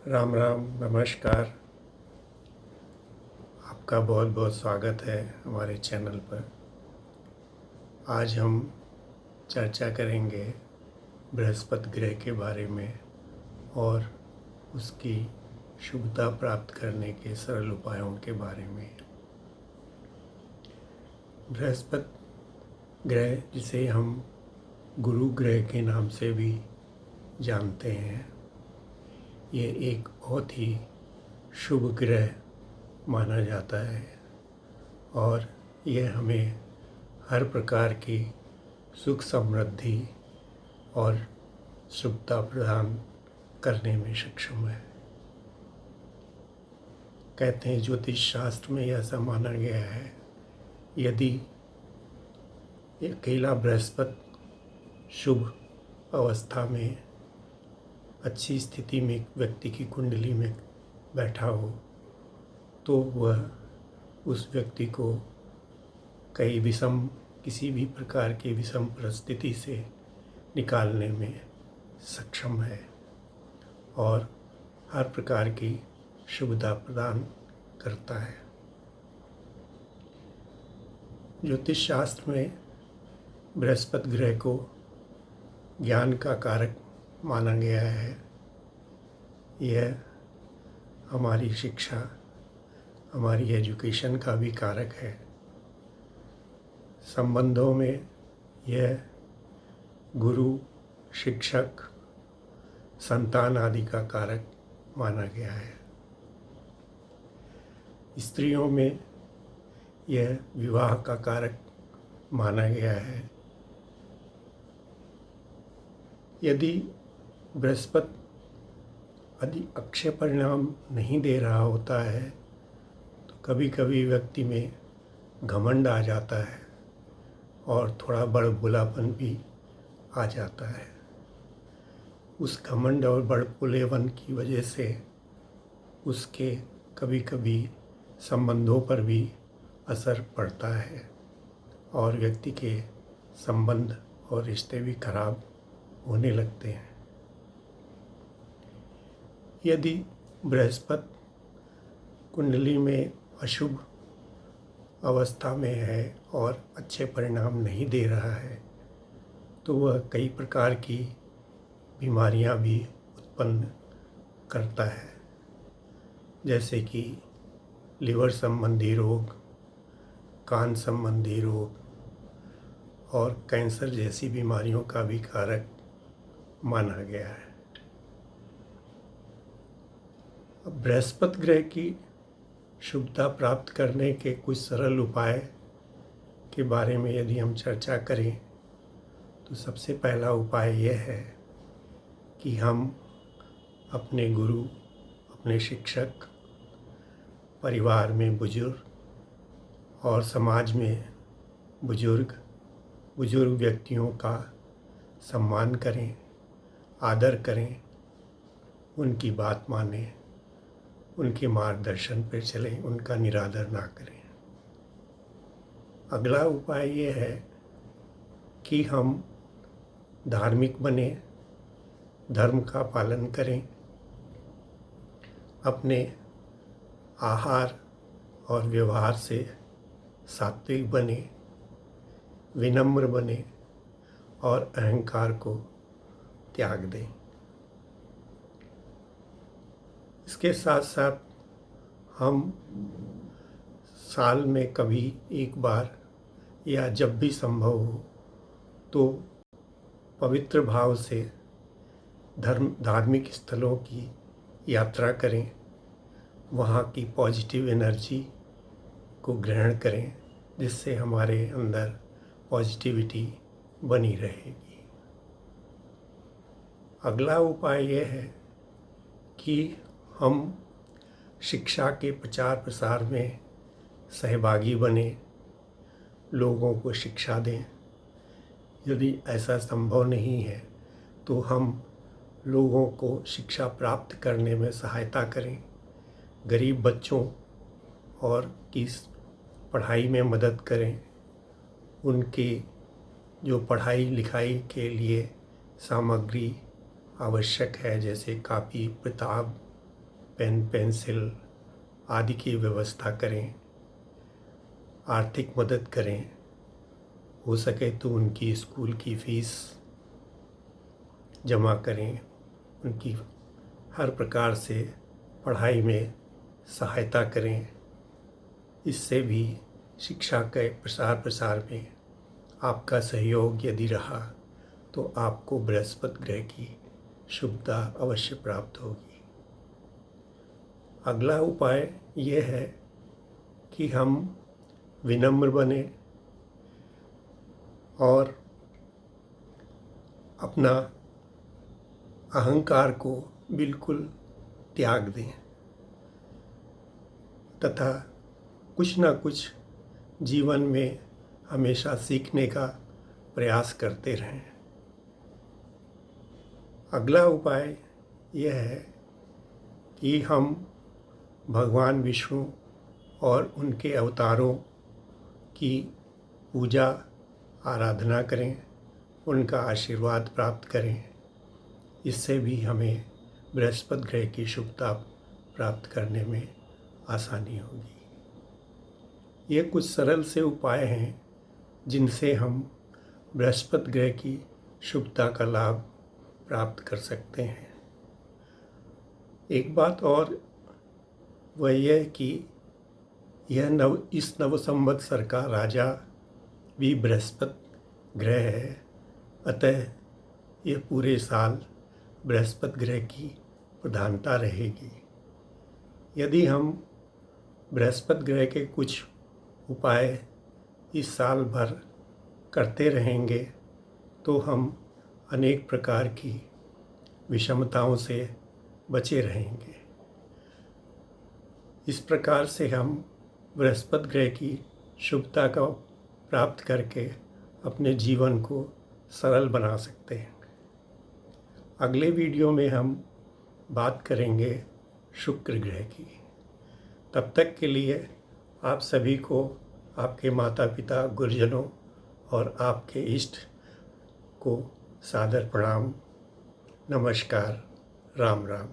राम राम, नमस्कार। आपका बहुत बहुत स्वागत है हमारे चैनल पर। आज हम चर्चा करेंगे बृहस्पति ग्रह के बारे में और उसकी शुभता प्राप्त करने के सरल उपायों के बारे में। बृहस्पति ग्रह, जिसे हम गुरु ग्रह के नाम से भी जानते हैं, ये एक बहुत ही शुभ ग्रह माना जाता है और यह हमें हर प्रकार की सुख समृद्धि और शुभता प्रदान करने में सक्षम है। कहते हैं ज्योतिष शास्त्र में ऐसा माना गया है, यदि अकेला बृहस्पति शुभ अवस्था में अच्छी स्थिति में व्यक्ति की कुंडली में बैठा हो तो वह उस व्यक्ति को किसी भी प्रकार की विषम परिस्थिति से निकालने में सक्षम है और हर प्रकार की सुविधा प्रदान करता है। ज्योतिष शास्त्र में बृहस्पति ग्रह को ज्ञान का कारक माना गया है। यह हमारी शिक्षा, हमारी एजुकेशन का भी कारक है। संबंधों में यह गुरु, शिक्षक, संतान आदि का कारक माना गया है। स्त्रियों में यह विवाह का कारक माना गया है। यदि बृहस्पति यदि अक्षय परिणाम नहीं दे रहा होता है तो कभी कभी व्यक्ति में घमंड आ जाता है और थोड़ा बड़बोलापन भी आ जाता है। उस घमंड और बड़बोलेपन की वजह से उसके कभी कभी संबंधों पर भी असर पड़ता है और व्यक्ति के संबंध और रिश्ते भी खराब होने लगते हैं। यदि बृहस्पति कुंडली में अशुभ अवस्था में है और अच्छे परिणाम नहीं दे रहा है तो वह कई प्रकार की बीमारियां भी उत्पन्न करता है, जैसे कि लिवर संबंधी रोग, कान संबंधी रोग और कैंसर जैसी बीमारियों का भी कारक माना गया है। अब बृहस्पति ग्रह की शुभता प्राप्त करने के कुछ सरल उपाय के बारे में यदि हम चर्चा करें तो सबसे पहला उपाय यह है कि हम अपने गुरु, अपने शिक्षक, परिवार में बुजुर्ग और समाज में बुजुर्ग व्यक्तियों का सम्मान करें, आदर करें, उनकी बात मानें, उनके मार्गदर्शन पर चलें, उनका निरादर ना करें। अगला उपाय ये है कि हम धार्मिक बने, धर्म का पालन करें, अपने आहार और व्यवहार से सात्विक बने, विनम्र बने और अहंकार को त्याग दें। इसके साथ साथ हम साल में कभी एक बार या जब भी संभव हो तो पवित्र भाव से धार्मिक स्थलों की यात्रा करें, वहाँ की पॉजिटिव एनर्जी को ग्रहण करें, जिससे हमारे अंदर पॉजिटिविटी बनी रहेगी। अगला उपाय यह है कि हम शिक्षा के प्रचार प्रसार में सहभागी बने, लोगों को शिक्षा दें। यदि ऐसा संभव नहीं है तो हम लोगों को शिक्षा प्राप्त करने में सहायता करें, गरीब बच्चों और की पढ़ाई में मदद करें, उनकी जो पढ़ाई लिखाई के लिए सामग्री आवश्यक है, जैसे कापी, किताब पेन पेंसिल आदि की व्यवस्था करें, आर्थिक मदद करें, हो सके तो उनकी स्कूल की फीस जमा करें, उनकी हर प्रकार से पढ़ाई में सहायता करें। इससे भी शिक्षा के प्रसार प्रसार में आपका सहयोग यदि रहा तो आपको बृहस्पति ग्रह की शुभता अवश्य प्राप्त होगी। अगला उपाय यह है कि हम विनम्र बने और अपना अहंकार को बिल्कुल त्याग दें तथा कुछ न कुछ जीवन में हमेशा सीखने का प्रयास करते रहें। अगला उपाय यह है कि हम भगवान विष्णु और उनके अवतारों की पूजा आराधना करें, उनका आशीर्वाद प्राप्त करें। इससे भी हमें बृहस्पति ग्रह की शुभता प्राप्त करने में आसानी होगी। ये कुछ सरल से उपाय हैं जिनसे हम बृहस्पति ग्रह की शुभता का लाभ प्राप्त कर सकते हैं। एक बात और वह यह कि इस नव संवत्सर का राजा भी बृहस्पति ग्रह है, अतः यह पूरे साल बृहस्पति ग्रह की प्रधानता रहेगी। यदि हम बृहस्पति ग्रह के कुछ उपाय इस साल भर करते रहेंगे तो हम अनेक प्रकार की विषमताओं से बचे रहेंगे। इस प्रकार से हम बृहस्पति ग्रह की शुभता का प्राप्त करके अपने जीवन को सरल बना सकते हैं। अगले वीडियो में हम बात करेंगे शुक्र ग्रह की। तब तक के लिए आप सभी को, आपके माता पिता, गुरुजनों और आपके इष्ट को सादर प्रणाम। नमस्कार। राम राम।